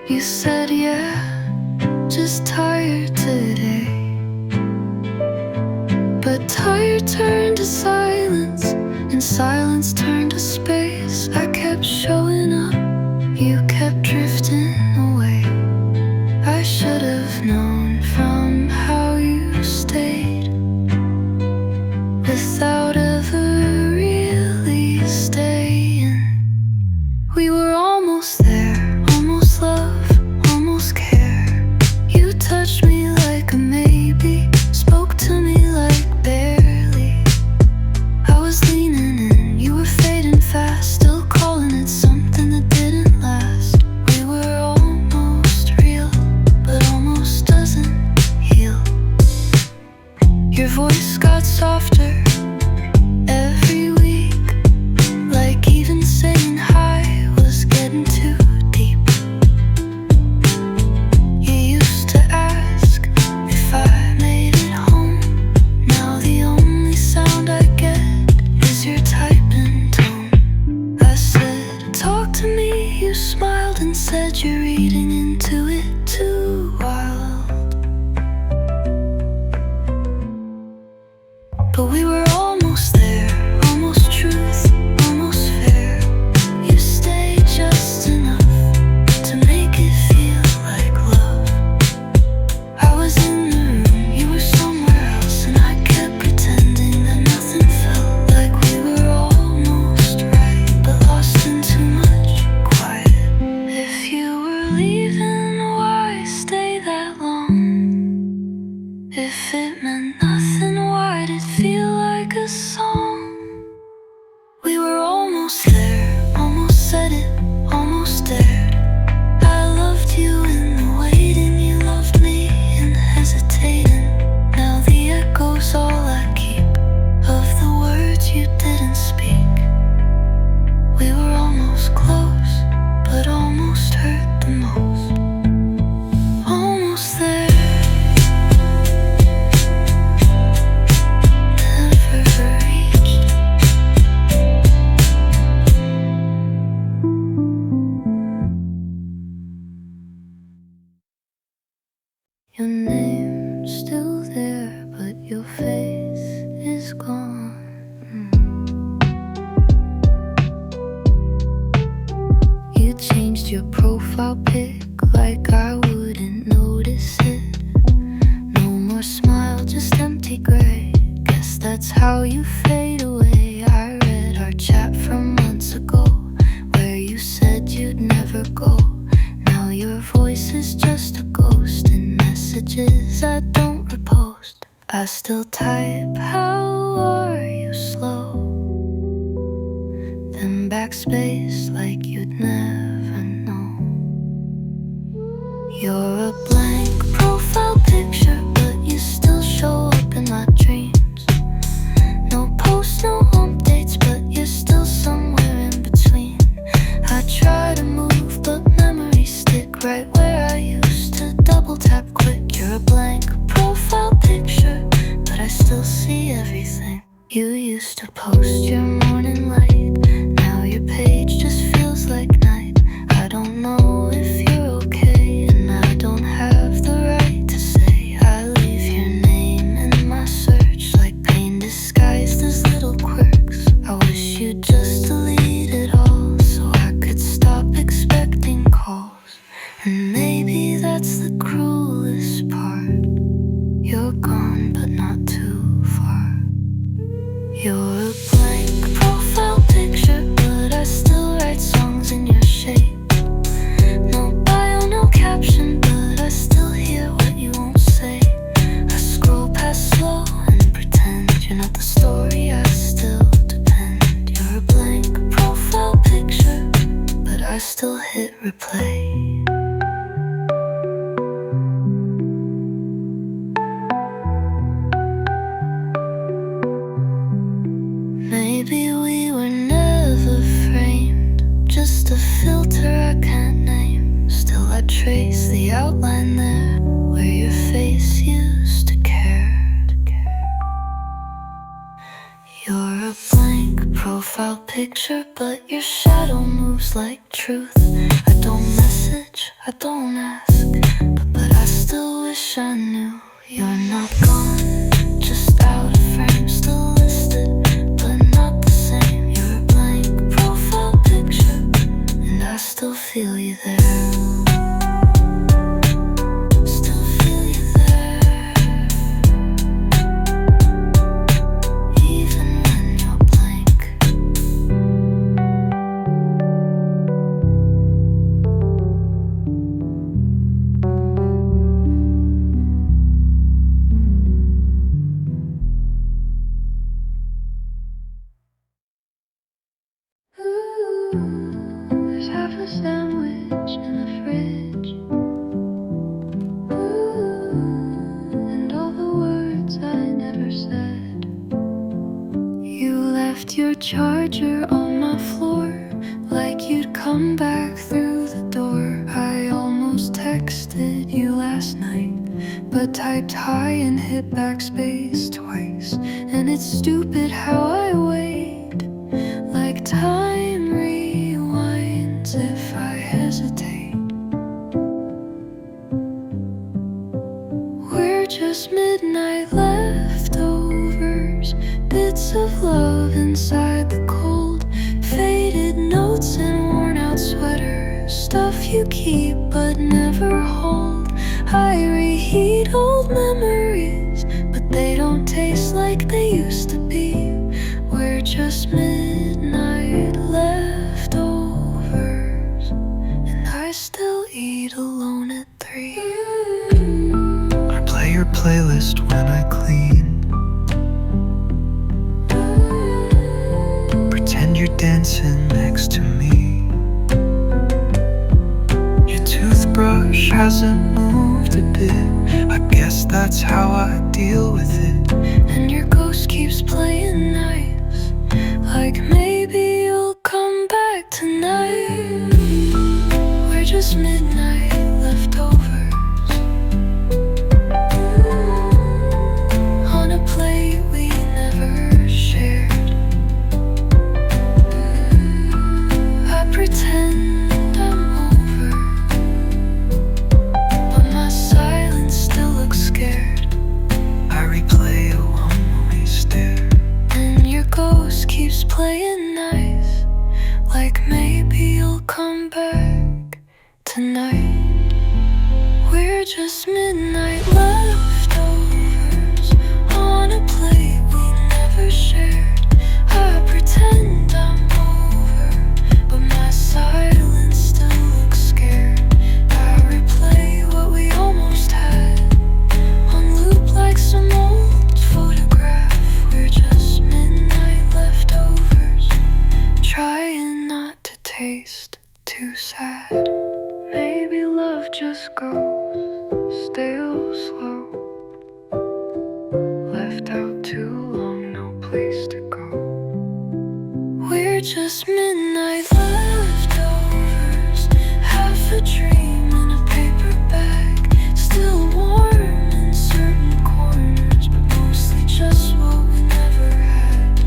You said yeah, just tired today. But tired turned to silence, and silence turned to space. I kept showing up, you kept drifting away. I should have known from how you stayed, without ever really staying. We were almost there, almost love, almost care. You touched me like a maybe, spoke to me like barely. I was leaning in, you were fading fast, still calling it something that didn't last. We were almost real, but almost doesn't heal. Your voice got softer every week, like even saying hi was getting too deep. You used to ask if I made it home. Now the only sound I get is your typing tone. I said, talk to me, you smiled and said you're reading into it too wild. But we were almost there, almost truth, almost fair. You stayed just enough to make it feel like love. I was in the room, you were somewhere else, and I kept pretending that nothing felt like we were almost right, but lost in too much quiet. If you were leaving, why stay that long? If it meant nothing, why'd it feel like a song? We were almost there, almost said it, almost dared. I loved you in the waiting, you loved me in hesitating. Now the echo's all I keep of the words you didn't speak. We were almost close, but almost hurt the most. Almost there, never reached. Your name's still there, but your face is gone. You changed your profile pic like I wouldn't notice it. No more smile, just empty gray. Guess that's how you fade away. I read our chat from months ago, where you said you'd never go. Now your voice is just a ghost in messages I don't repost. I still type, how are you, slow, then backspace like you'd never know. You're a blank profile picture, but you still show up in my dreams. No posts, no updates, but you're still somewhere in between. I try to move, but memories stick right where I used to double tap quick. You're a blank profile picture, but I still see everything. You used to post your morning light, now your page just feels like night. I don't know if you're okay, and I don't have the right to say. I leave your name in my search like pain disguised as little quirks. I wish you'd just delete it all so I could stop expecting calls. And maybe that's the cruelest part. You're gone, but not too far. You're a blank profile picture, but I still write songs in your shape. No bio, no caption, but I still hear what you won't say. I scroll past slow and pretend you're not the story, I still depend. You're a blank profile picture, but I still hit replay. Maybe we were never framed, just a filter I can't name. Still I trace the outline there, where your face used to care. You're a blank profile picture, but your shadow moves like truth. I don't message, much, I don't ask, but I still wish I knew. You're not gone, just out of frame, still listed, but not the same. You're a blank profile picture, and I still feel you there. Still feel you there, even when you're blank. There's half a sandwich in the fridge. And all the words I never said. You left your charger on my floor, like you'd come back through the door. I almost texted you last night, but typed hi and hit backspace twice. And it's stupid how I wait, like time rewinds if I hesitate. We're just midnight leftovers, bits of love inside the cold, faded notes and worn out sweaters, stuff you keep but never hold. I reheat old memories, but they don't taste like they used to be. We're just midnight leftovers, and I still eat alone at 3. I play your playlist when I clean. Pretend you're dancing next to me. Your toothbrush hasn't moved a bit. I guess that's how I deal with it. And your ghost keeps playing nice, like maybe you'll come back tonight. We're just midnight leftovers, on a plate we never shared. I pretend I'm over, but my silence still looks scared. I replay a one-way stare. And your ghost keeps playing nice, like maybe you'll come back tonight. We're just midnight leftovers, on a plate we never shared. I pretend I'm over, but my silence still looks scared. I replay what we almost had, on loop like some old photograph. We're just midnight leftovers, trying not to taste too sad. Maybe love just goes stale slow, left out too long, no place to go. We're just midnight leftovers, half a dream in a paper bag, still warm in certain corners, but mostly just what we never had.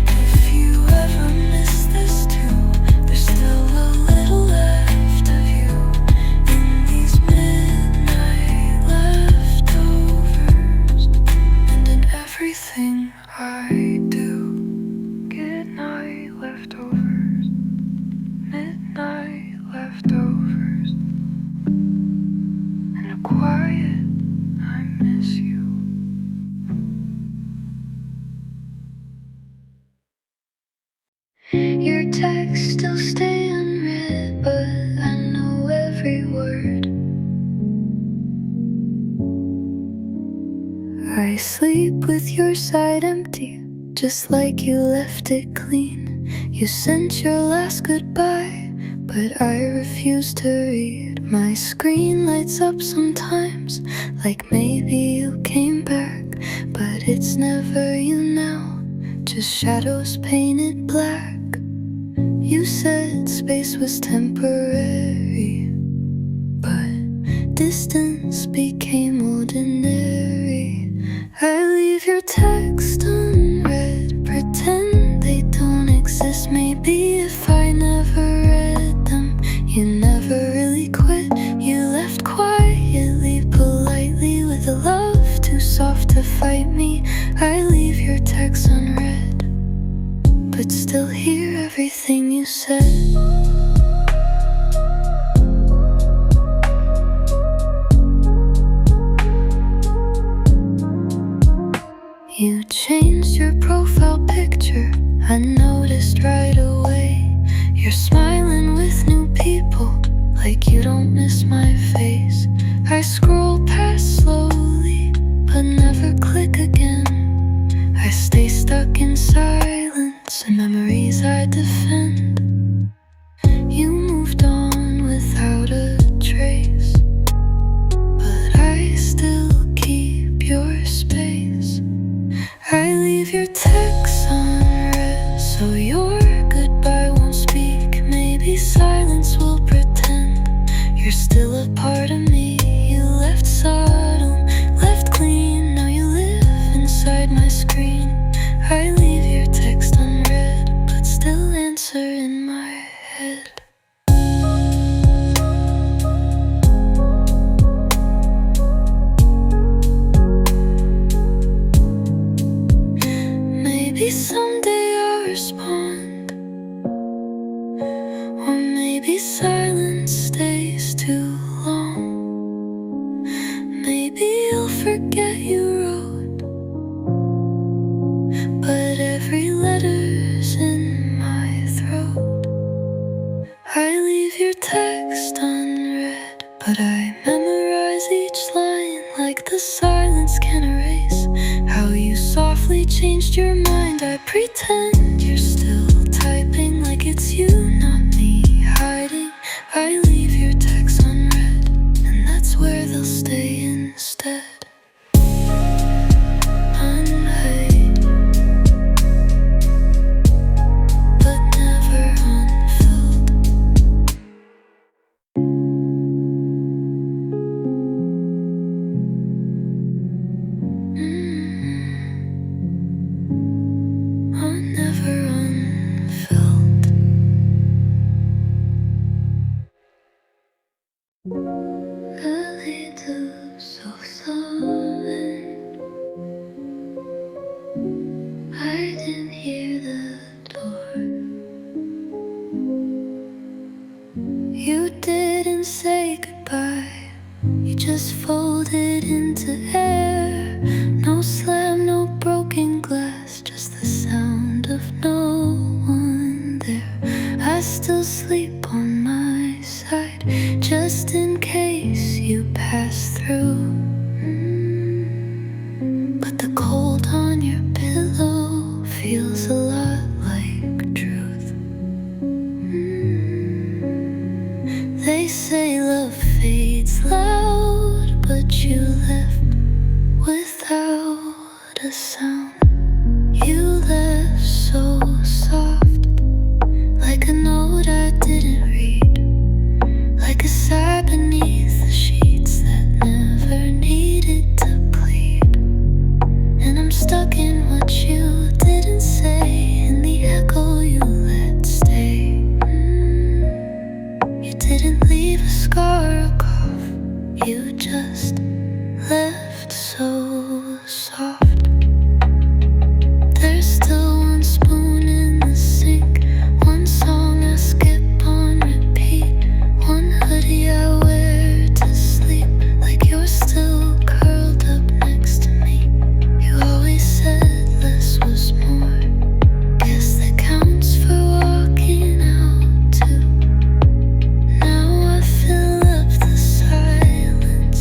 If you ever miss this too, there's still a little left of you in these midnight leftovers, and in everything I do. Good night leftovers, midnight leftovers, in a quiet I miss you. Your texts still stay unread, but I know every word. I sleep with your side empty, just like you left it clean. You sent your last goodbye, but I refuse to read. My screen lights up sometimes, like maybe you came back, but it's never you now, just shadows painted black. You said space was temporary, but distance became ordinary. I leave your text unread, pretend they don't exist. Maybe if I never read them, you never really finally quit. You left quietly, politely, with a love too soft to fight me. I leave your text unread, but still hear everything you said. You changed your profile picture, I noticed right away. You're smiling with new people, like you don't miss my face. I scroll past slowly, but never click again. I stay stuck in silence and memories I defend. You moved on without a trace, but I still keep your space. I leave your texts unread, so your goodbye won't speak. Maybe silence will pretend you're still a part of me. You left subtle, left clean, now you live inside my screen. I leave your text unread, but still answer in my head. Maybe someday I'll respond, or maybe silence stays too long. Maybe you'll forget you wrote, but every letter's in my throat. I leave your text unread, but I memorize each line like the silence can erase how you softly changed your mind. I pretend you're still typing like it's you, not me hiding. I leave your texts unread, and that's where they'll stay instead. Unread, but never unfilled. Never unfilled. Early dews of summer, I didn't hear the door. You didn't say goodbye, you just folded into air. No slam, no broken glass, just the sound of no one there. I still sleep on my side, just in case you pass through. But the cold on your pillow feels a lot like truth. They say love fades loud, but you left without a sound. You left so soft, like a note I didn't read, like a sigh beneath the sheets that never needed to plead. And I'm stuck in what you didn't say, in the echo you let stay. You didn't leave a scar or cough, you just left so soft. There's still one spoon in the sink, one song I skip on repeat, one hoodie I wear to sleep, like you're still curled up next to me. You always said less was more, guess that counts for walking out too. Now I fill up the silence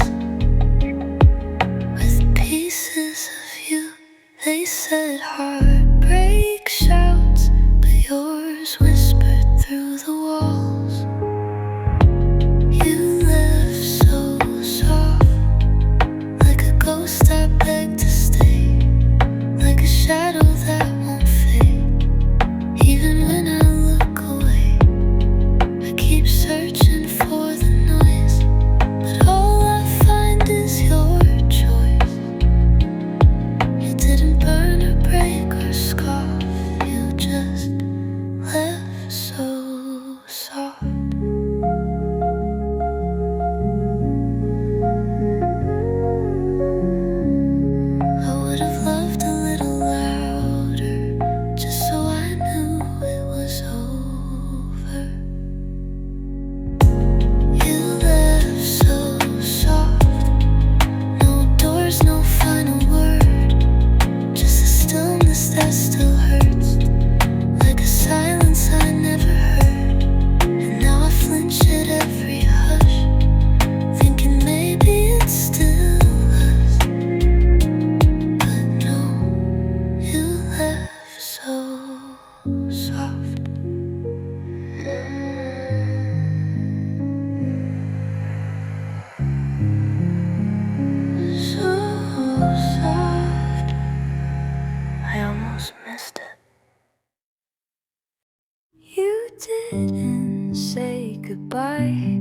goodbye.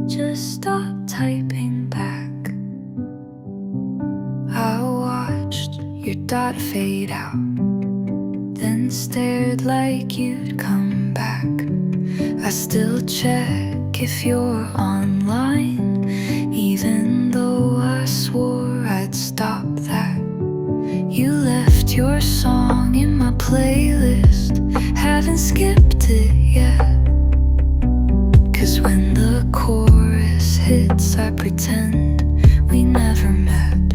Just stop typing back. I watched your dot fade out, then stared like you'd come back. I still check if you're online, even though I swore I'd stop that. You left your song in my playlist, haven't skipped it yet. 'Cause when the chorus hits, I pretend we never met.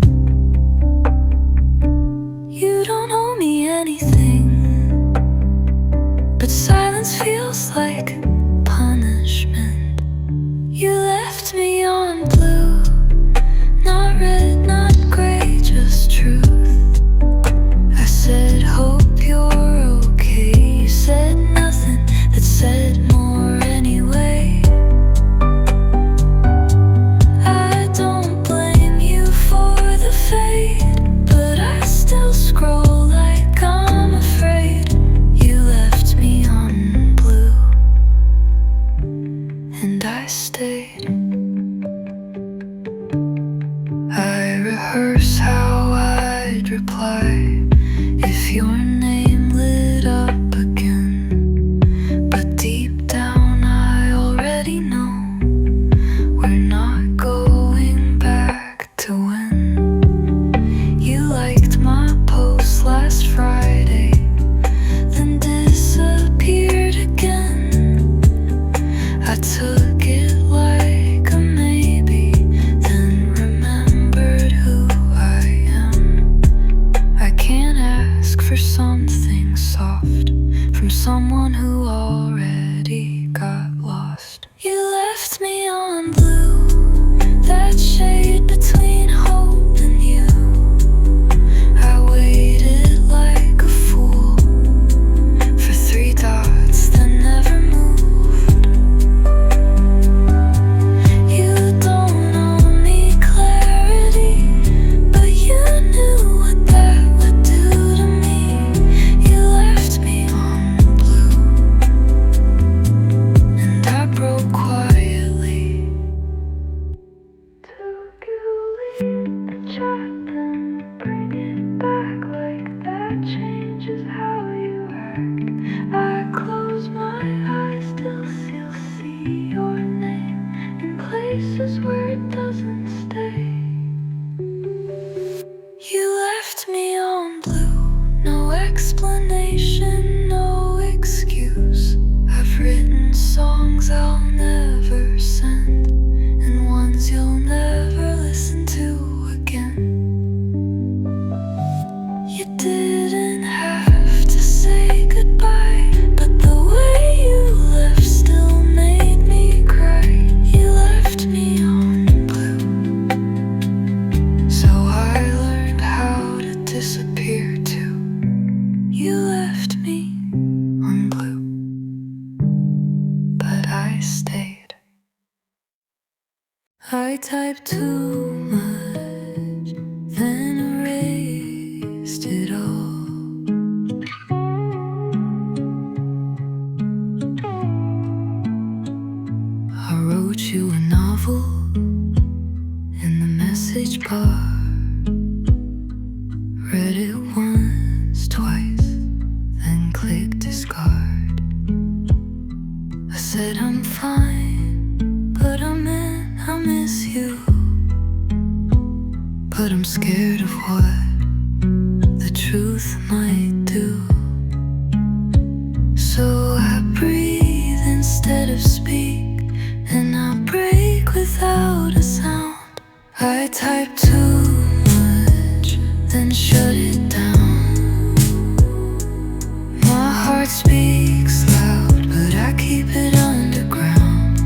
You don't owe me anything, but silence feels like punishment. You left me on blue, not red, not gray, just truth. I said, hope you're okay. You said nothing that said more anyway. I don't blame you for the fade, but I still scroll like I'm afraid. You left me on blue, and I stayed. I rehearse how I'd reply if your name lit up again. But deep down I already know we're not going back to when you liked my post last Friday, then disappeared again. I took it like a maybe, then remembered who I am. I can't ask for something soft from someone who already got lost. You left me on blue, that shade between hope and you. I waited like a fool for 3 dots that never moved. You don't owe me clarity, but you knew what that would do to me. You left me on blue, and I broke quietly. Took you leave the chat, then bring it back like that changes how you act. I close my eyes, still see your name in places where it doesn't stay. You left me on blue, no explanation, no excuse. I've written songs I'll never send, and ones you'll never listen to again. You didn't have to say goodbye, but the way you left still made me cry. You left me on blue, so I learned how to disappear too. You left me on blue, but I stayed. I typed too much, then erased it all. I wrote you a novel in the message bar. Read it once, twice, then clicked discard. I said I'm fine, but I meant I miss you. But I'm scared of what the truth might do. So I breathe instead of speak, and I break without a sound. I type too much, then shut it down. My heart speaks loud, but I keep it underground.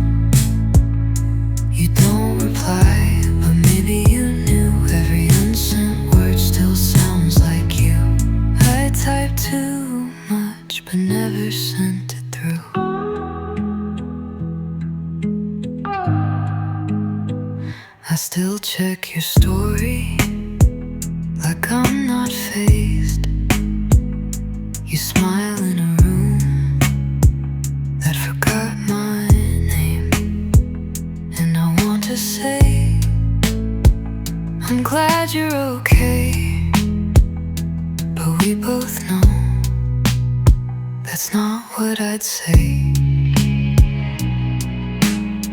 You don't reply, but maybe you knew every unsent word still sounds like you. I type too much, but never sent it through. I still check your story like I'm not fazed. You smile in a room that forgot my name. to say. I'm glad you're okay, but we both know that's not what I'd say.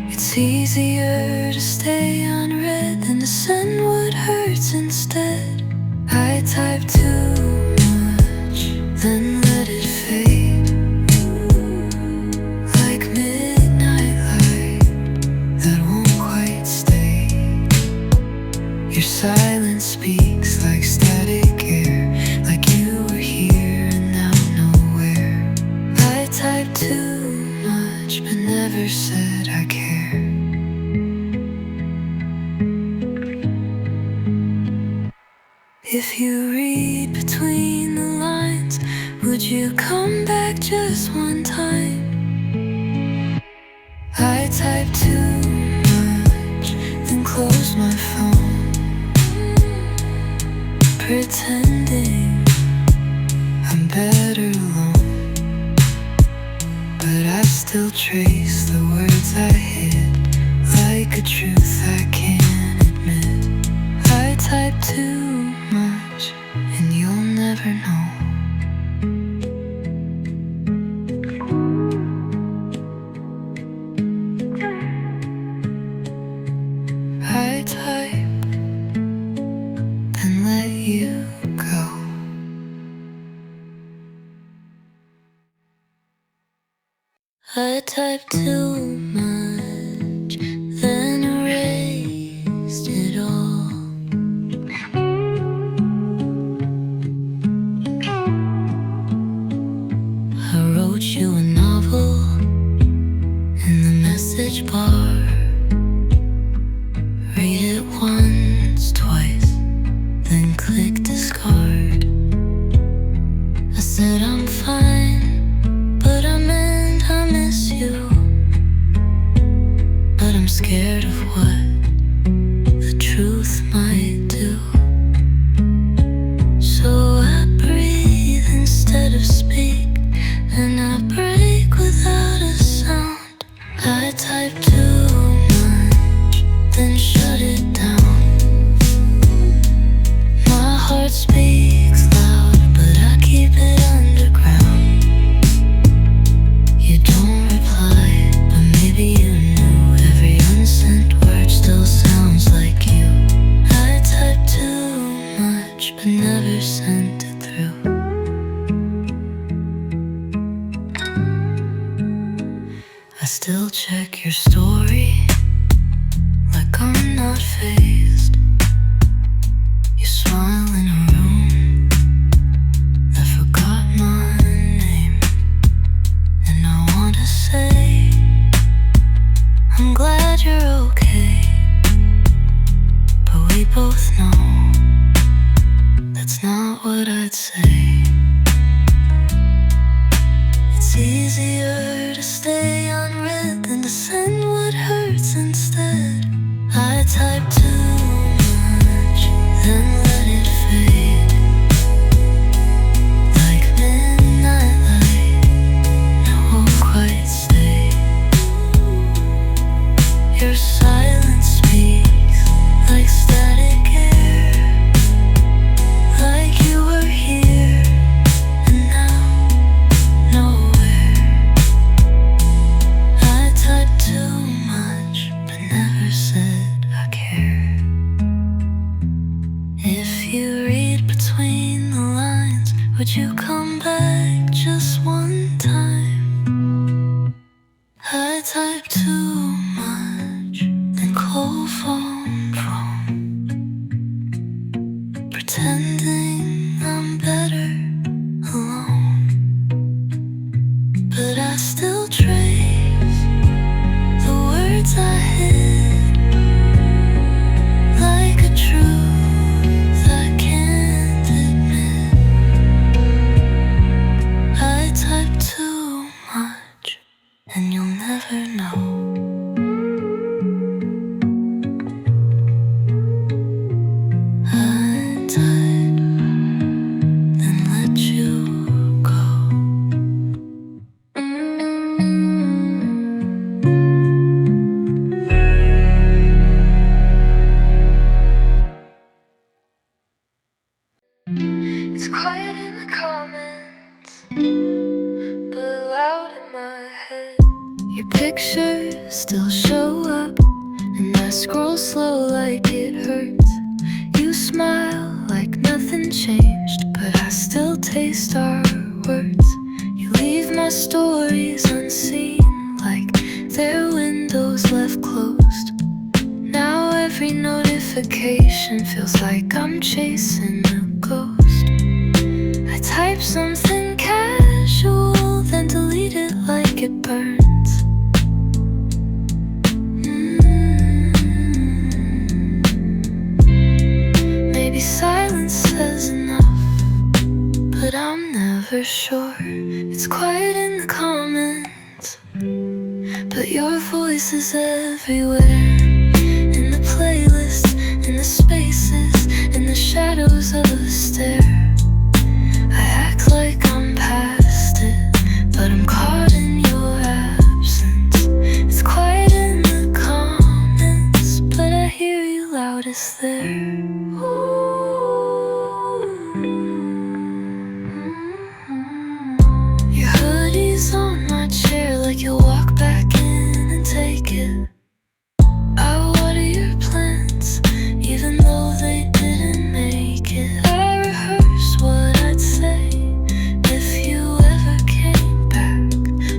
It's easier to stay unread than to send what hurts instead. I type too much, then let it fade, like midnight light that won't quite stay. Your silence speaks like static air, like you were here and now nowhere. I type too much, but never said I care. If you read between the lines, would you come back just one time? I type too much, then close my phone, pretending I'm better alone. But I still trace the words I hid, like a truth I can't admit. I type too much, and you'll never know. I type, then let you go. I type too much, then erased it all. I wrote you a novel in the message bar. Read it once, twice, then click discard. I said I'm fine, but I meant I miss you. But I'm scared of what the truth might do. So I breathe instead of speak, and I break without a sound. I type too much, then shut it down. My heart speaks loud, but I keep it underground. You don't reply, but maybe you knew. Every unsent word still sounds like you. I type too much, but never sent it through. I still check your story, like I'm not fazed. You smile in a room that forgot my name, and I wanna say I'm glad you're okay, but we both know that's not what I'd say. It's easier to stay unread than to send what hurts instead. I type too much, then let it fade, like midnight light that won't quite stay. Your silence speaks like static air, like you were here and now nowhere. I type too much, but never said I care. If you read between the lines, would you come back just one time? I type too much, then call phone, pretending I'm better alone. But I still trace the words I hid, like a truth I can't admit. I type too much, and you'll never know. I scroll slow like it hurts. You smile like nothing changed, but I still taste our words. You leave my stories unseen, like they're windows left closed. Now every notification feels like I'm chasing a ghost. I type something casual, then delete it like it burns. Maybe silence says enough, but I'm never sure. It's quiet in the comments, but your voice is everywhere. In the playlists, in the spaces, in the shadows of a stare. I act like I'm past it, but I'm caught in your absence. It's quiet in the comments, but I hear you loudest there. Your hoodie's on my chair, like you'll walk back in and take it. I water your plants, even though they didn't make it. I rehearse what I'd say if you ever came back,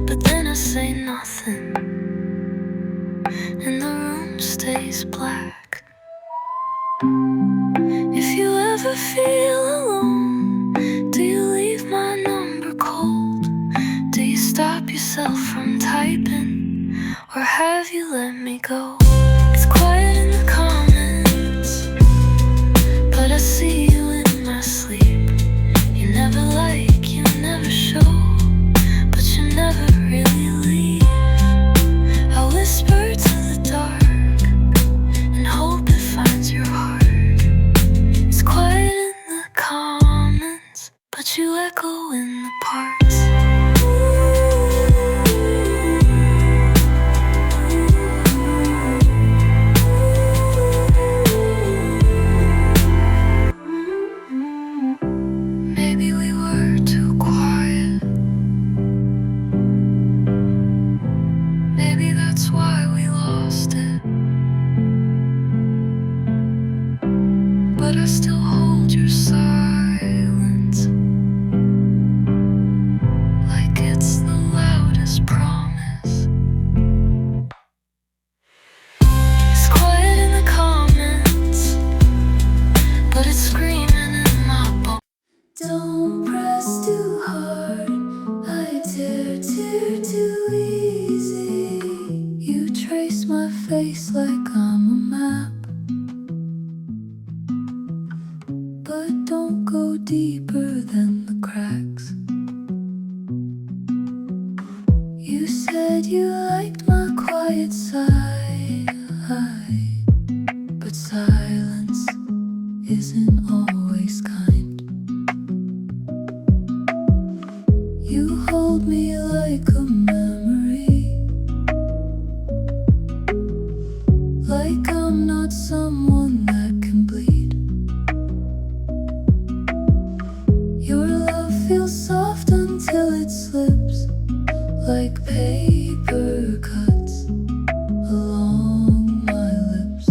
but then I say nothing, and the room stays black. If you ever feel alone, do you leave my number cold? Do you stop yourself from typing, or have you let me go? It's quiet in the comments, but I see you in my sleep. You never like, you never show, but you never really leave. I whisper to the dark and hope it finds your heart. It's quiet in the comments, but you echo in the parts. Maybe we were too quiet. Maybe that's why we lost it. But I still hold your silence, like it's the loudest promise. It's quiet in the comments, but it's screaming in my bones. Don't press too hard, I tear too easy. You trace my face like I'm a map, but don't go deeper than the cracks. You said you liked my quiet side, but silence isn't always kind. You hold me like a memory, like I'm not someone that can bleed. Your love feels soft until it slips, like paper cuts along my lips.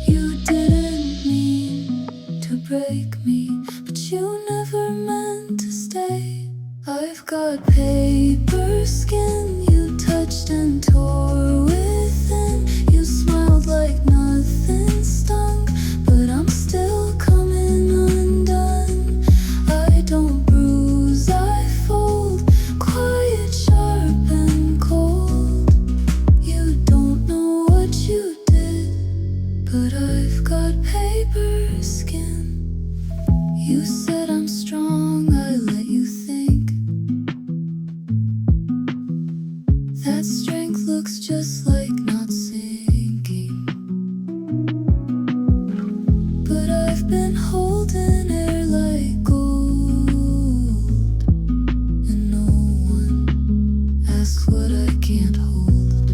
You didn't mean to break me, but you never meant to stay. I've got paper skin, you touched and tore within. You smiled like nothing stung, but I'm still coming undone. I don't bruise, I fold, quiet, sharp and cold. You don't know what you did, but I've got paper skin. You said I'm strong, I let you think. That strength looks just like not sinking, but I've been holding air like gold, and no one asks what I can't hold.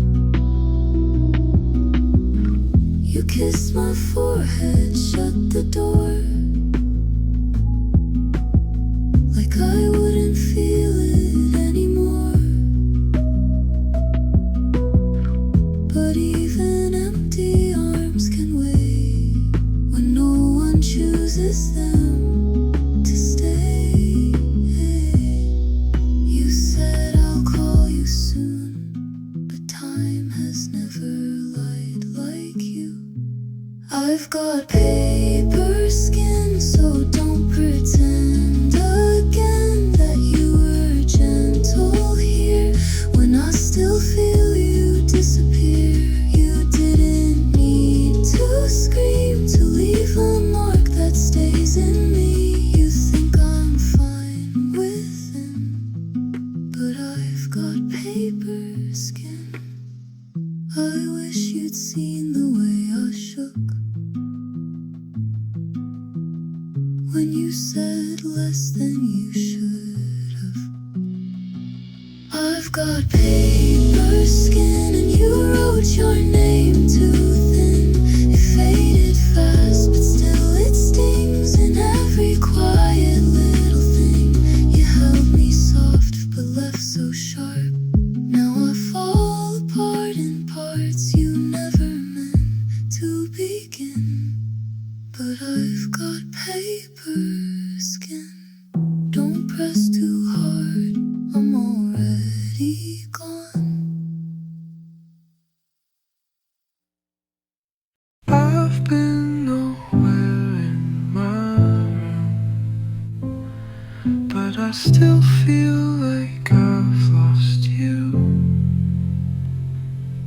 You kissed my forehead, shut the door, like I wouldn't feel it anymore. But even convinces them to stay. You said I'll call you soon, but time has never lied like you. I've got paper skin, so don't pretend again that you were gentle here when I still feel you disappear. You didn't need to scream to leave a mark that stays in me. You think I'm fine within, but I've got paper skin. I wish you'd seen the way I shook when you said less than you should have. I've got paper skin and you wrote your name too thin. It faded fast, but still it stings in every quiet little thing. You held me soft, but left so sharp. Now I fall apart in parts you never meant to begin. But I've got paper skin. Don't press too hard, I'm already gone. I've been nowhere in my room, but I still feel like I've lost you.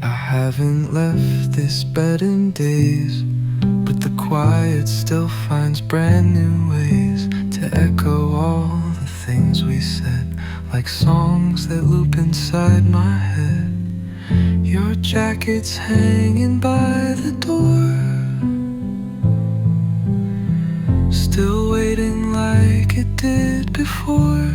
I haven't left this bed in days, but the quiet still finds brand new ways to echo all the things we said, like songs that loop inside my head. Your jacket's hanging by the door, still waiting like it did before.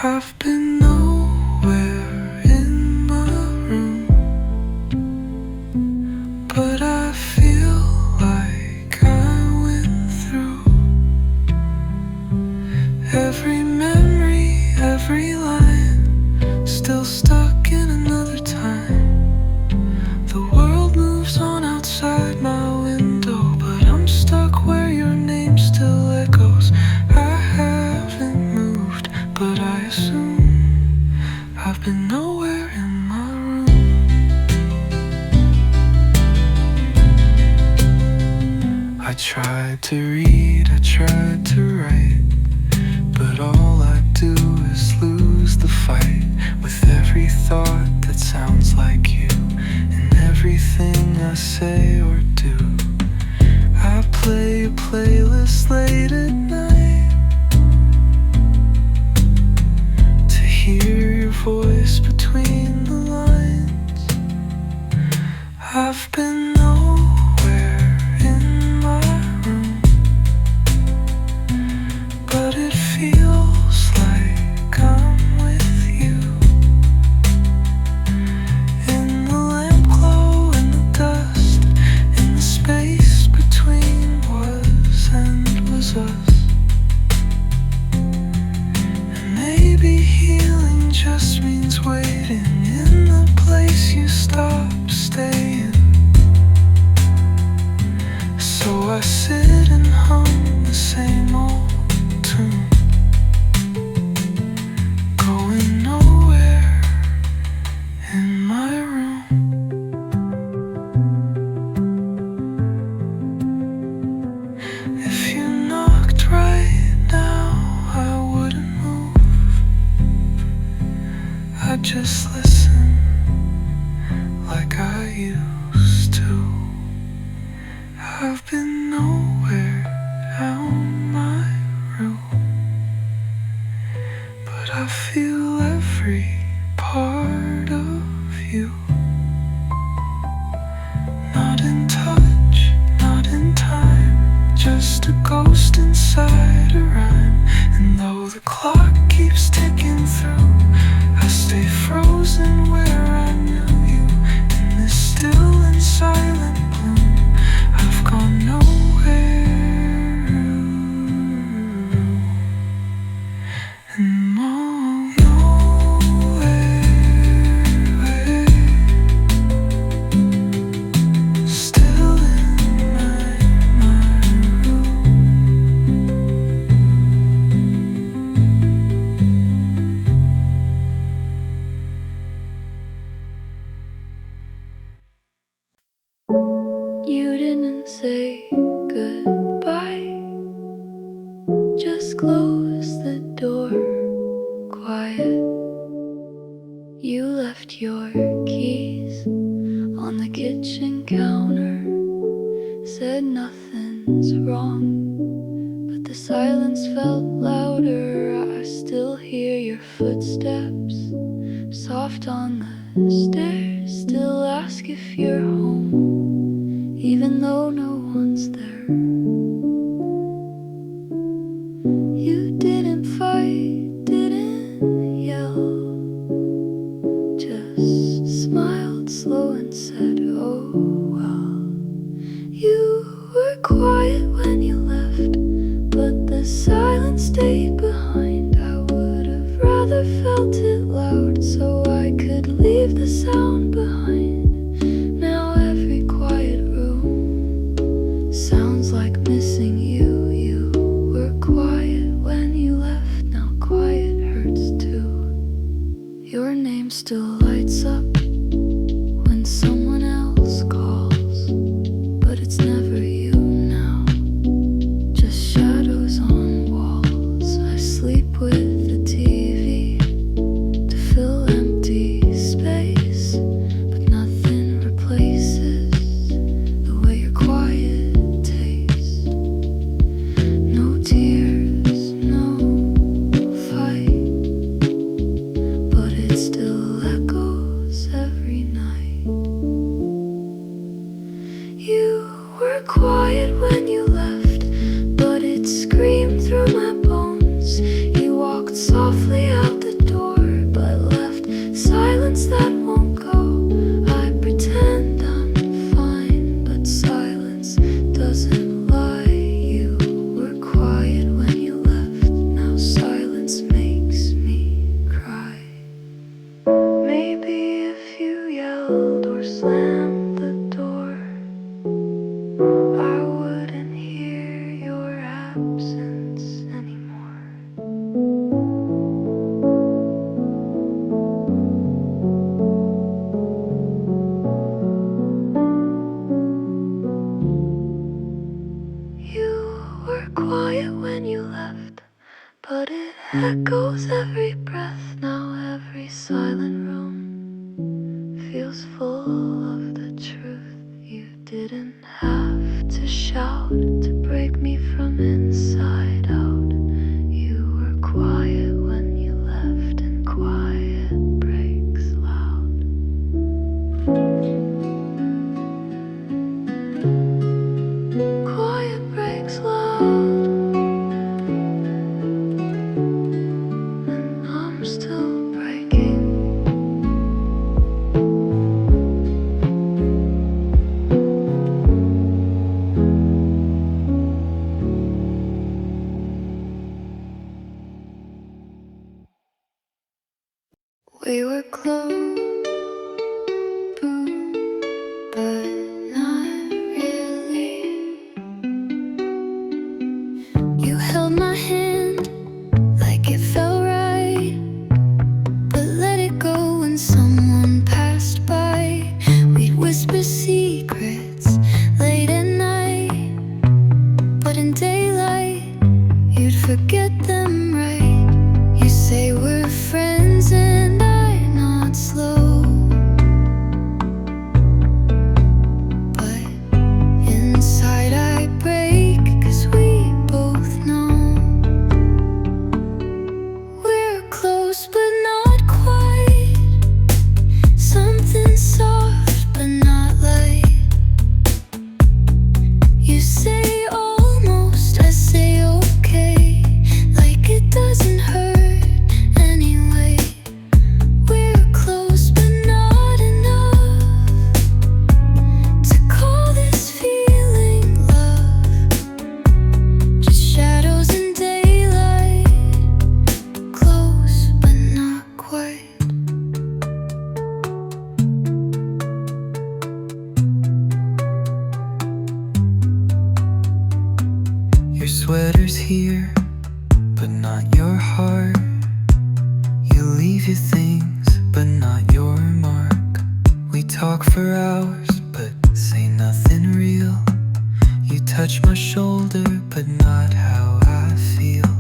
I've been nowhere in my room, but I feel like I went through every memory, every line, still stuck in another time. The world moves on outside my window, but I'm stuck where your name still echoes. I haven't moved, but I assume I've been nowhere in my room. I tried to read, I tried to write, but all I do is lose the fight with every thought that sounds like you and everything I say or do. I play a playlist late at night to hear your voice between the lines. I've been nowhere in my room, but it feels like I'm with you. In the lamp glow, in the dust, in the space between was and was us. And maybe healing just means waiting in the place you stopped staying. So I sit and hum the same old tune, going nowhere in my room. If you knocked right now, I wouldn't move. I'd just listen like I used to. I've been nowhere down my route, but I feel every part of you. Not in touch, not in time, just a ghost inside a rhyme. And though the clock keeps ticking through, I stay frozen where I knew you, in this still and silent gloom. I've gone nowhere and more nowhere. Still in my mind. kitchen counter, said nothing's wrong, but the silence felt louder. I still hear your footsteps, soft on the stairs, still ask if you're home, even though no one's there. You didn't fight, didn't yell, just smiled slow and said, oh well. You were quiet when you left, but the silence stayed behind. I would have rather felt it loud so I could leave the sound behind. Now every quiet room sounds like missing you. You were quiet when you left, now quiet hurts too. Your name still lights up when someone else calls, but it's never you now, just shadows on walls. I sleep with the TV to fill empty space, but nothing replaces the way your quiet tastes. No tears, no fight, but it still echoes every night. You were quiet when you left, but it screamed through my bones. You walked softly out the door, but left silence that won't go. I pretend I'm fine, but silence doesn't lie. You were quiet when you left, now silence makes me cry. Maybe if you yelled or slammed the door, I wouldn't hear your absence anymore. You were quiet when you left, but it echoes every breath. Now every silent room feels full of the truth. You didn't have to shout to break me from inside out. You were quiet when you left, and quiet breaks loud. Quiet breaks loud, and I'm still breaking. We were close, but not really. You held my hand like it felt right, but let it go when someone passed by. We'd whisper secrets late at night, but in daylight you'd forget them right. You say we're friends and I'm not slow, but inside I break, 'cause we both know we're close but not quite. Something soft but not light. You say almost, I say okay, like it doesn't hurt anyway. We're close but not enough to call this feeling love. Just shadows in daylight, close but not quite. Your sweater's here, but not your heart. You leave your things, but not your mark. We talk for hours, but say nothing real. You touch my shoulder, but not how I feel.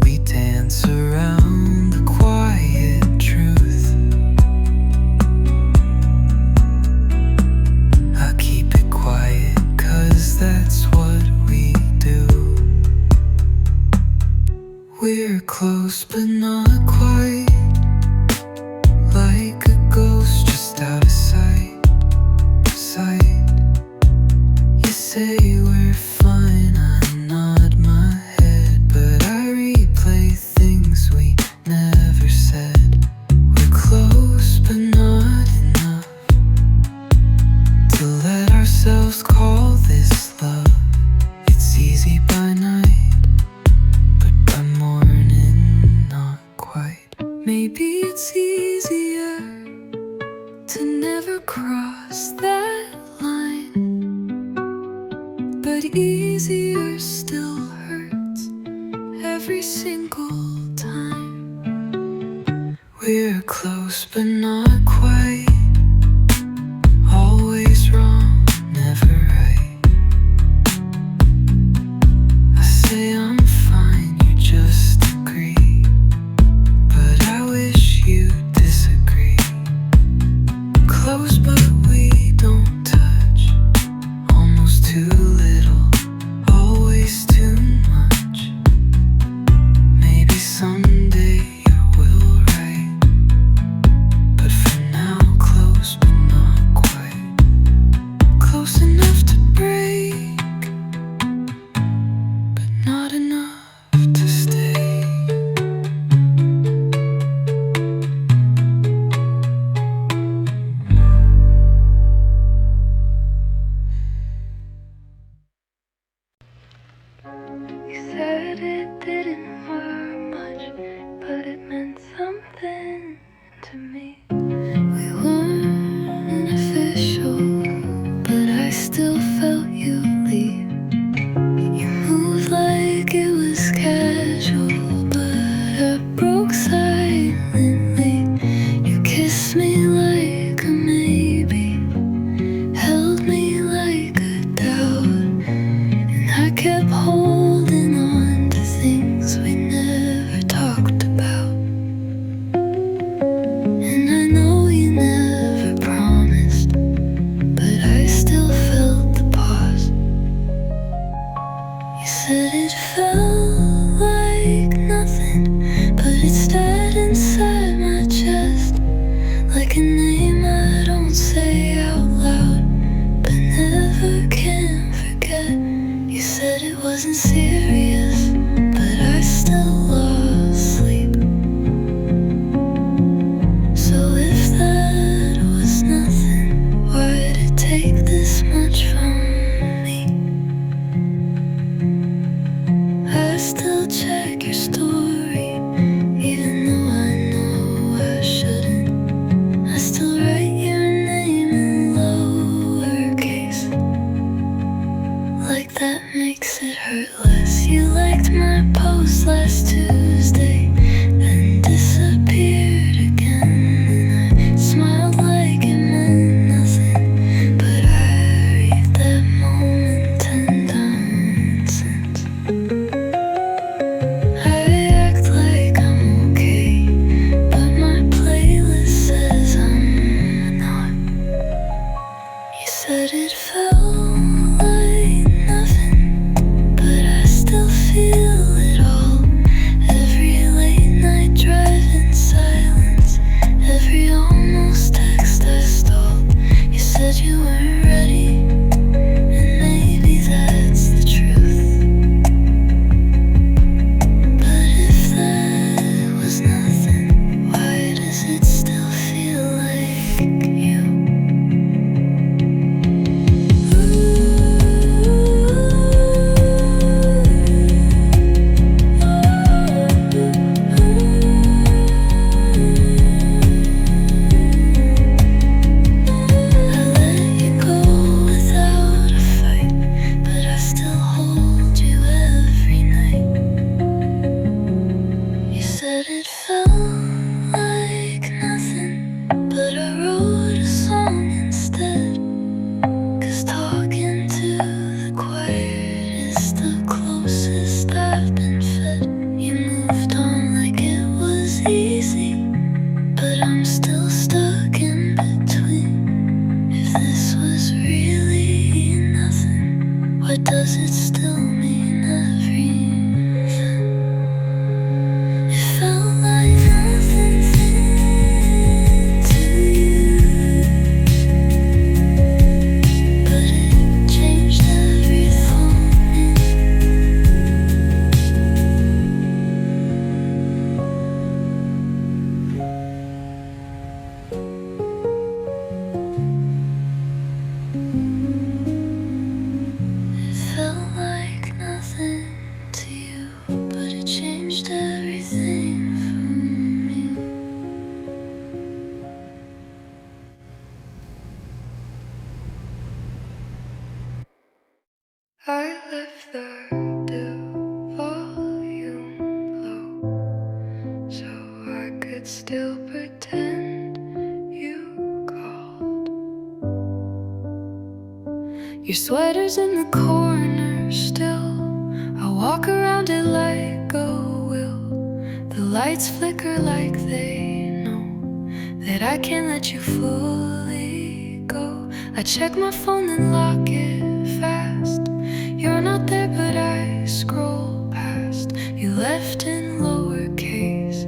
We dance around the quiet truth. close but not quite, like a ghost just out of sight. You say we're fine, I nod my head, but I replay things we never said. We're close but not enough to let ourselves call this love. It's easy by night, but by morning not quite. Maybe it's easier to never cross that line, but easier still hurts every single time. We're close but not quite, always wrong, never right. I say I'm fine, you just agree, but I wish you'd disagree. Close but we don't touch, almost too little, always too much. Maybe someday you will right, but for now close but not quite. Close enough to break, but not enough to stay. You said it didn't work much, but it meant something to me. We weren't official, but I still felt you leave. You moved like it was casual, but I broke silently. You kissed me like a maybe, held me like a doubt, and I kept holding on to things we never talked about. And I know you never promised, but I still felt the pause. You said it felt like nothing, but it stayed inside my chest, like a name I don't say out loud, but never can forget. You said it wasn't serious, but I still lost sleep. So if that was nothing, why'd it take this much from me? I still check your story, even though I know I shouldn't. I still write your name in lowercase, like that makes it hurt less. You liked my post last Tuesday, then disappeared again, and I smiled like it meant nothing, but I read that moment 10 times since. I act like I'm okay, but my playlist says I'm not. You said it felt like nothing, but I still feel it all. Every late night drive in silence, every almost text I stalled. You said you weren't ready, and maybe that's the truth. But if that was nothing, why does it still feel like you? I let you go without a fight, but I still hold you every night. You said it felt like nothing, but I wrote a song instead. 'Cause talking to the choir is the closest I've been fed. You moved on like it was easy, but I'm still stuck in between. If this was really nothing, why does it still mean everything? Your sweater's in the corner still. I walk around it like a will. The lights flicker like they know that I can't let you fully go. I check my phone and lock it fast. You're not there but I scroll past. You left in lowercase,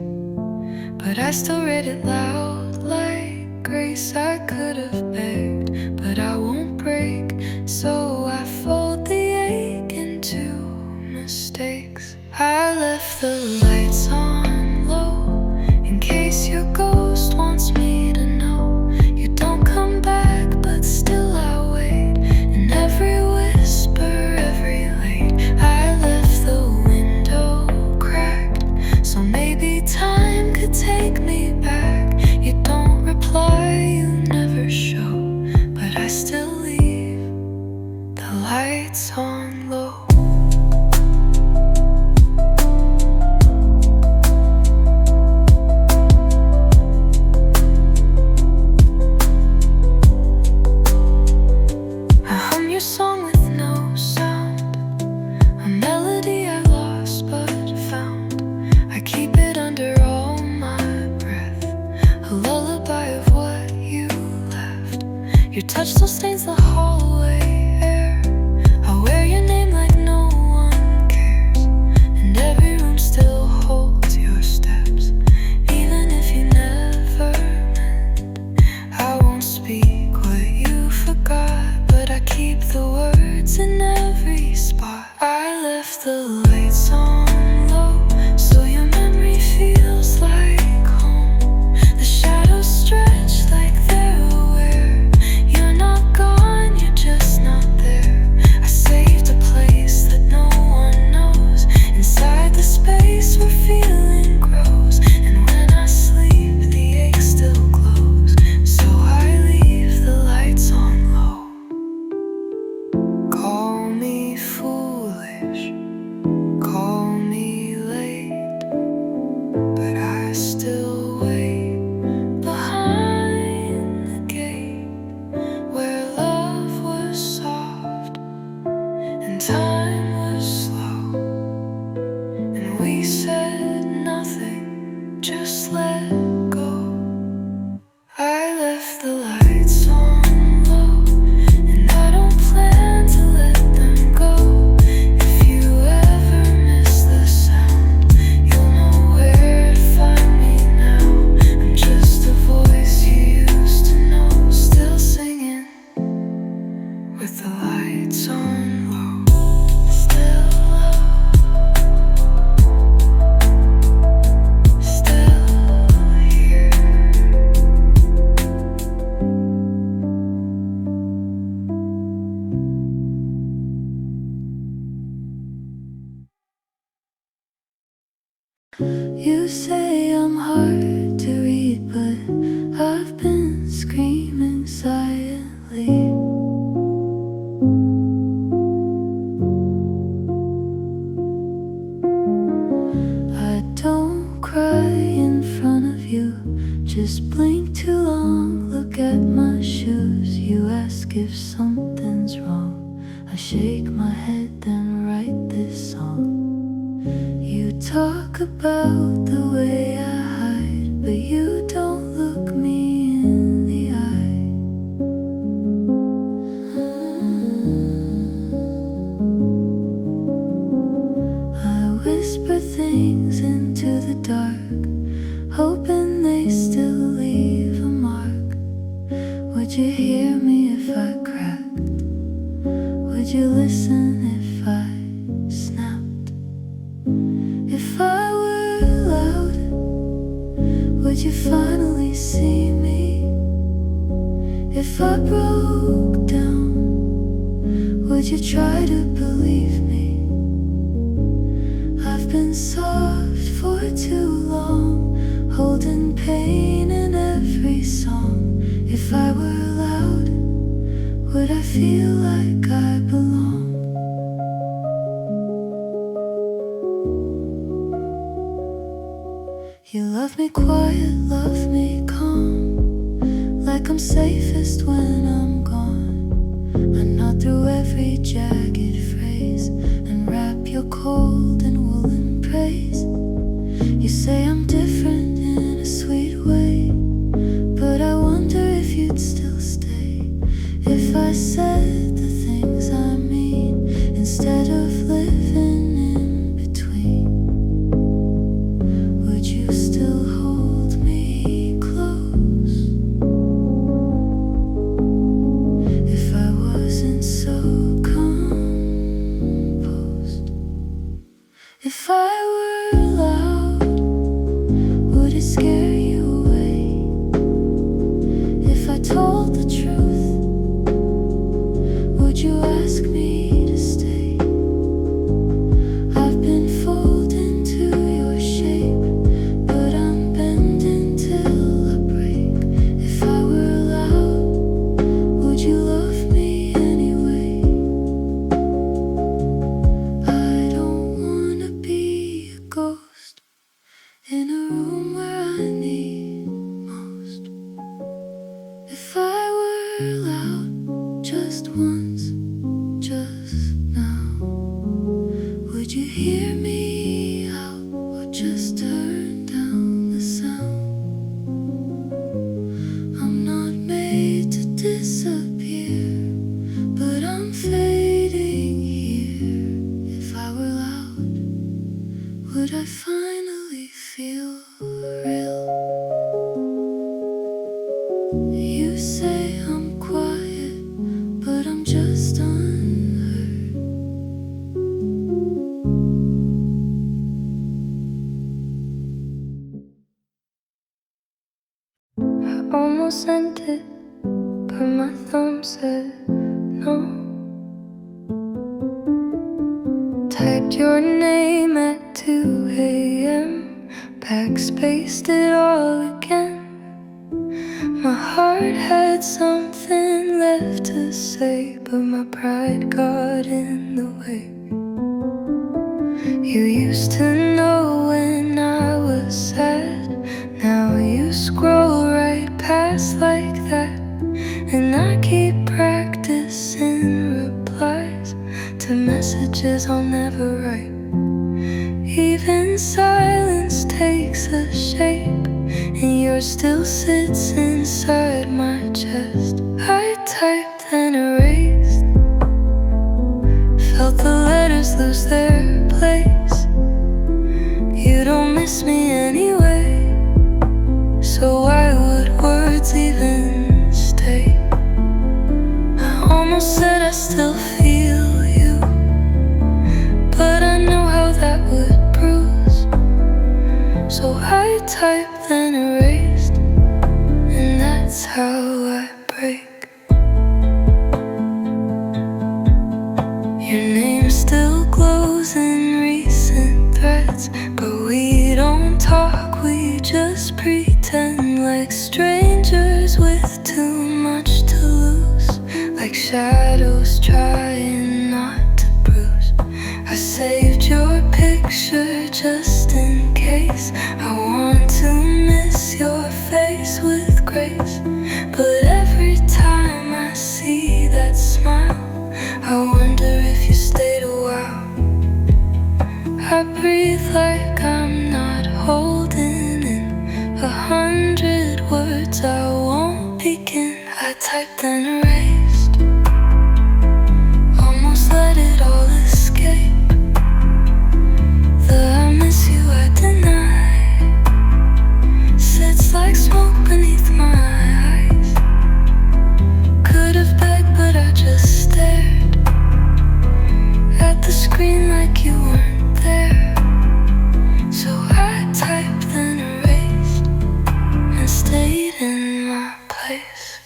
but I still read it loud like grace. I could have begged, but I won't break. So I fold the ache into mistakes. I left the lights on low in case your ghost wants me to know you don't come back, but still I wait. In every whisper, every late, I left the window cracked, so maybe time could take me back. You don't reply, you never show, but I still leave the lights on low. I hum your song with no sound, a melody I lost but found. I keep it under all my breath, a lullaby of what you left. Your touch still stains the hallway air. I wear your name like no one cares, and every room still holds your steps, even if you never meant. I won't speak what you forgot, but I keep the words in every spot. I left the lights on low, so your memory feels like home. The shadows stretch like they're aware. You're not gone, you're just not there. I saved a place that no one knows, inside the space where feeling grows. And when I sleep, the ache still glows, so I leave the lights on low. Call me foolish, call me late, but I still wait behind the gate where love was soft and time was slow, and we said nothing, just let go. I left the lights on low, and I don't plan to let them go. If you ever miss the sound, you'll know where to find me now. I'm just a voice you used to know, still singing with the lights on low. Still low, still here. You say I'm hard to read, but I've been screaming silently. I don't cry in front of you, just blink too long, look at my shoes. You ask if something's wrong, I shake my head, then write this song. You talk about the way I hide, but you don't look me in the eye. I whisper things into the dark, hoping they still leave a mark. Would you hear me if I cracked? Would you listen if I snapped? If I were loud, would you finally see me? If I broke down, would you try to believe me? I've been soft for too long, holding pain in every song. If I were loud, would I feel like I belong? You love me quiet, love me calm, like I'm safest when I'm gone. I'm not through If I said the things I mean instead of living in between, would you still hold me close? If I wasn't so composed, if I were loud, would it scare you away? If I told the truth, would you ask me to stay? I've been folded into your shape, but I'm bending till I break. If I were allowed, would you love me anyway? I don't wanna be a ghost in a room where I need most. If I were allowed just once, just now, would you hear me out or just turn down the sound? I'm not made to disappear, but I'm fading here. If I were loud, would I finally feel real? You say I'm quiet, but I'm just unheard. I almost sent it, but my thumb said no. Typed your name at 2 a.m., backspaced it all again. My heart had something left to say, but my pride got in the way. You used to know when I was sad, now you scroll right past like that. And I keep practicing replies to messages I'll never write. Even silence takes a shape, and yours still sits inside my chest. I typed and erased, felt the letters lose their place. You don't miss me anyway, so why would words even stay? I almost said I still feel you, but I know how that would bruise. So I typed and erased, and that's how I break. Your name still glows in recent threads, but we don't talk, we just pretend like strangers with too much to lose, like shadows trying not to bruise. I saved your picture just in case. I want to miss your face with grace, but every time I see that smile, I wonder if you stayed a while. I breathe like I'm not holding in 100 words I won't begin. I typed and erased, almost let it all escape. The I miss you I deny sits like smoke beneath my eyes. Could've begged, but I just stared at the screen like you weren't there. So I typed and erased and stayed in my place.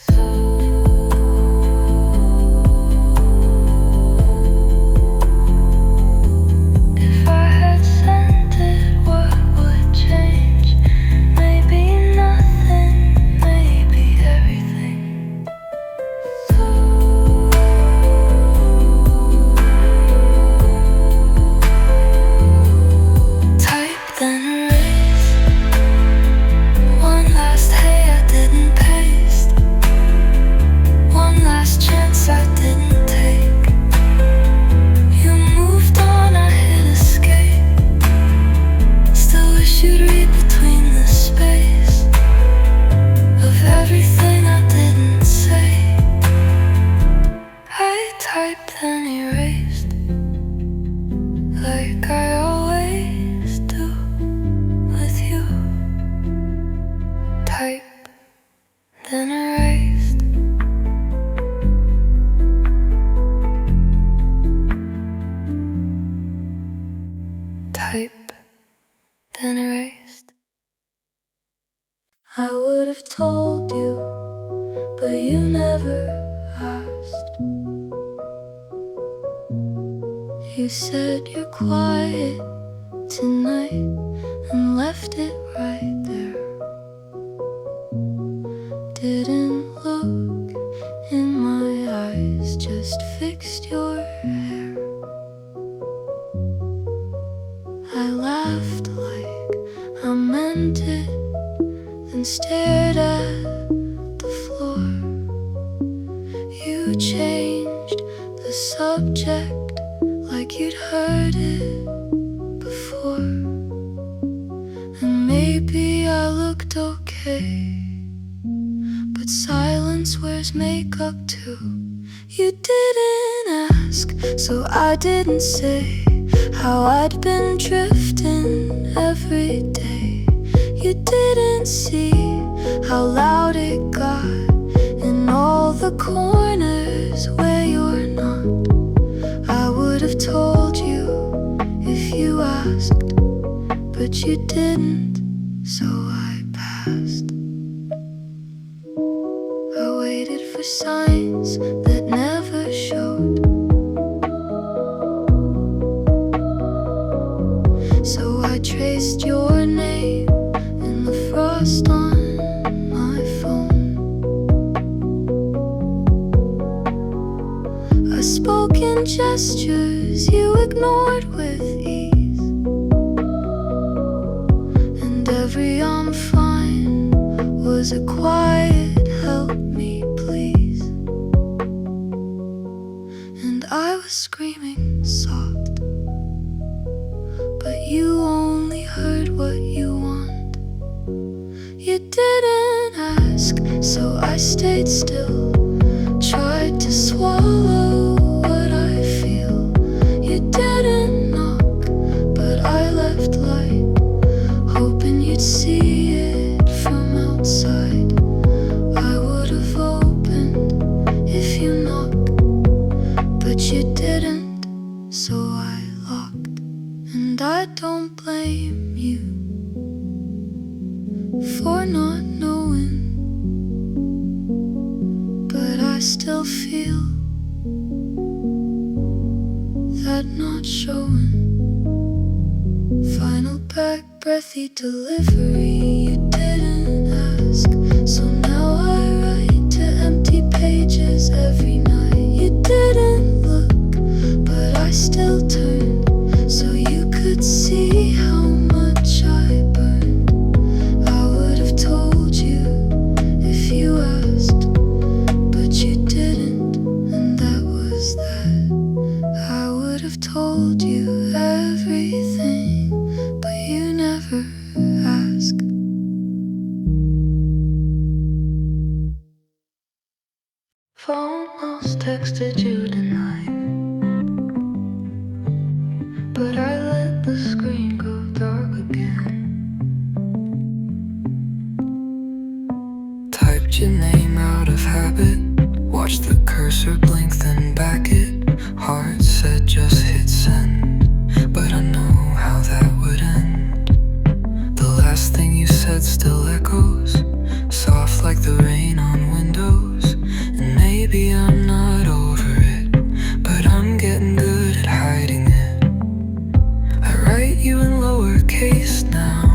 You said you're quiet tonight and left it right there. Didn't look in my eyes, just fixed your hair. I laughed like I meant it, then stared at the floor. You changed the subject like you'd heard it before. And maybe I looked okay, but silence wears makeup too. You didn't ask, so I didn't say how I'd been drifting every day. You didn't see how loud it got in all the corners where you're not. I would have told you if you asked, but you didn't, so I passed. I waited for signs that never showed, so I traced your name in the frost on my phone. I spoke in gestures you ignored with ease, and every "I'm fine" was a quiet "help me please." And I was screaming soft, but you only heard what you want. You didn't ask, so I stayed still, tried to swallow what I feel. You didn't knock, but I left light, hoping you'd see it from outside. I would have opened if you knocked, but you didn't, so I locked. And I don't blame you for not knowing, but I still feel that not showing. Final back breathy delivery, you didn't ask, so now I write to empty pages every night. You didn't look, but I still turned, so you could see how much I burned. I would have told you if you asked, but you didn't, and that was that. I would have told you everything, but you never asked. Almost texted you tonight, but I let the screen go dark again. Typed your name out of habit, watched the cursor blink then back it. Heart said just hit send, but I know how that would end. The last thing you said still echoes, soft like the rain on windows. And maybe I'm not over it, but I'm getting good at hiding it. I write you in lowercase now,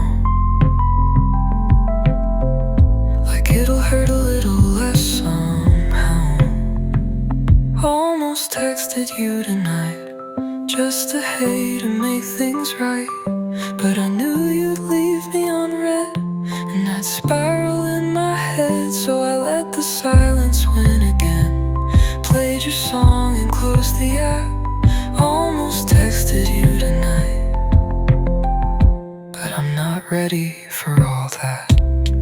like it'll hurt a little less somehow. Almost texted you tonight, just to hate and make things right, but I knew you'd leave me on red, and I'd spiral in my head, so I let the silence win again. Played your song and closed the app. Almost texted you tonight, but I'm not ready for all that.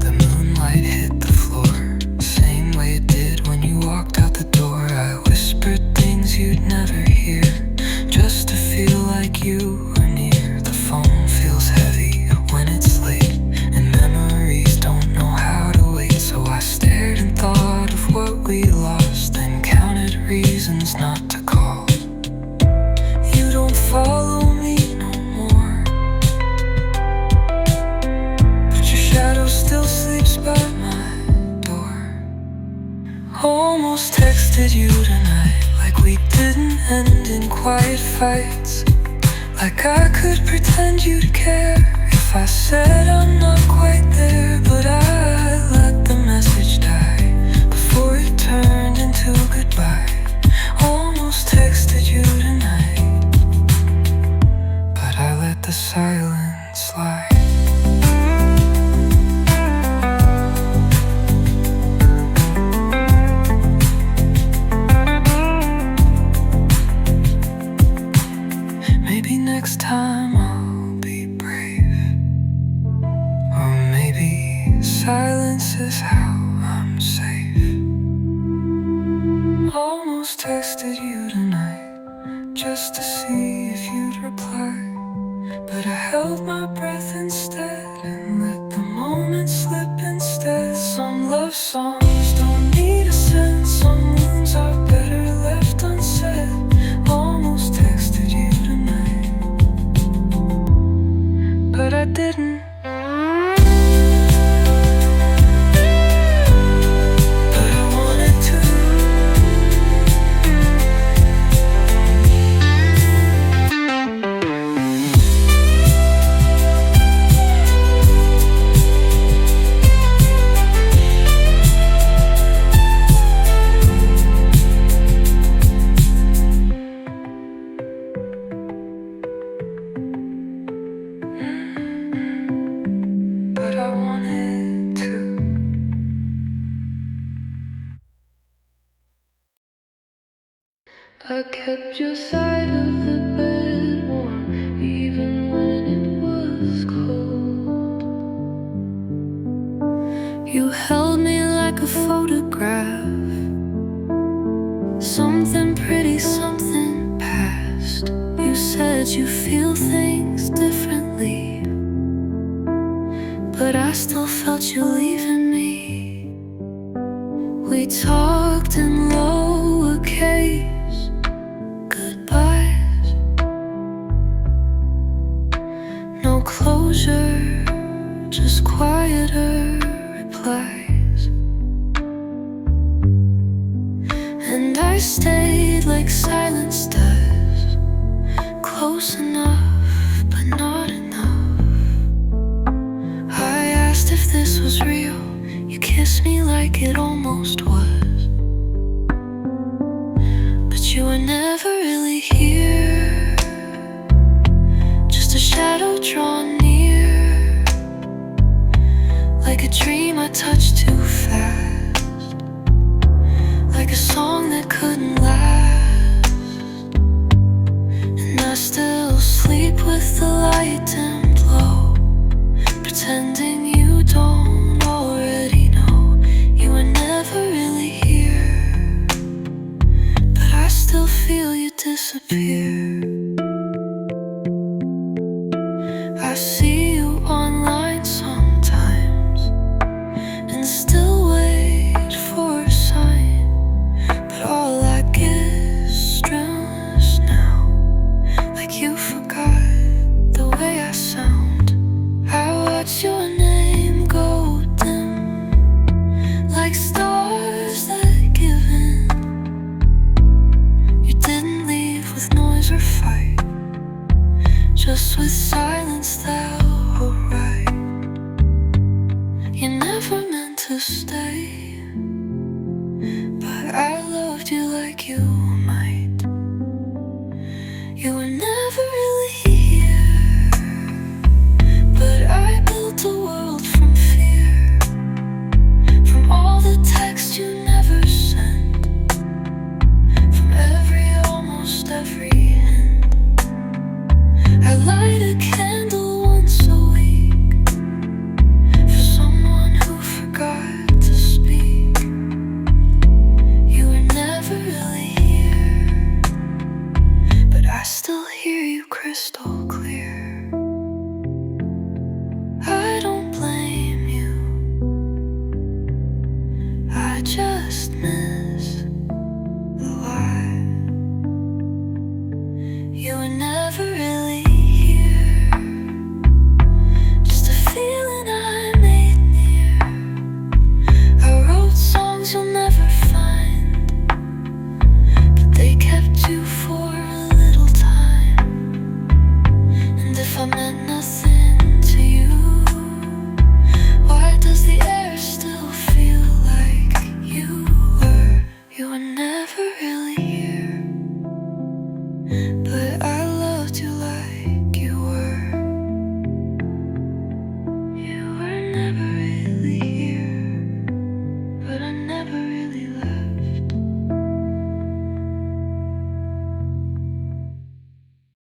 The moonlight hit the floor, same way it did when you walked out the door. I whispered things you'd never hear, just to feel like you were near. The phone feels heavy when it's late, and memories don't know how to wait. So I stared and thought of what we lost, and counted reasons not to call. You don't follow me no more, but your shadow still sleeps by my door. Almost texted you tonight, like we didn't end in quiet fights. Like I could pretend you'd care if I said I'm not quite there. But I let the message die before it turned into goodbye. Almost texted you tonight, but I let the silence slide. Maybe next time I'll be brave, or maybe silence is how I'm safe. Almost texted you tonight just to see if you'd reply, but I held my breath instead and let the moment slip instead. Some love songs don't need a sense, some wounds are better left unsaid. Almost texted you tonight, but I didn't. But I wanted to. But I wanted to. I kept your side of the bed warm, even when it was cold. You held me like a photograph, something pretty, something past. You said you feel things differently, but I still felt you leaving me. We talked in lowercase goodbyes, no closure, just quieter replies. And I stayed like silence does, close enough but not enough. I asked if this was real, you kissed me like it almost was, but you were never really here, just a shadow drawn near, like a dream I touched too fast, like a song that couldn't last. And I still sleep with the light dimmed low, pretending you don't already know. You were never really here, but I still feel you disappear. I see you online sometimes and still wait for a sign, but all I get is stillness now, like you forgot the way I sound. I watch your name go dim, like stars that give in. You didn't leave with noise or fight, just with silence that will right. You never meant to stay, but I loved you like you might.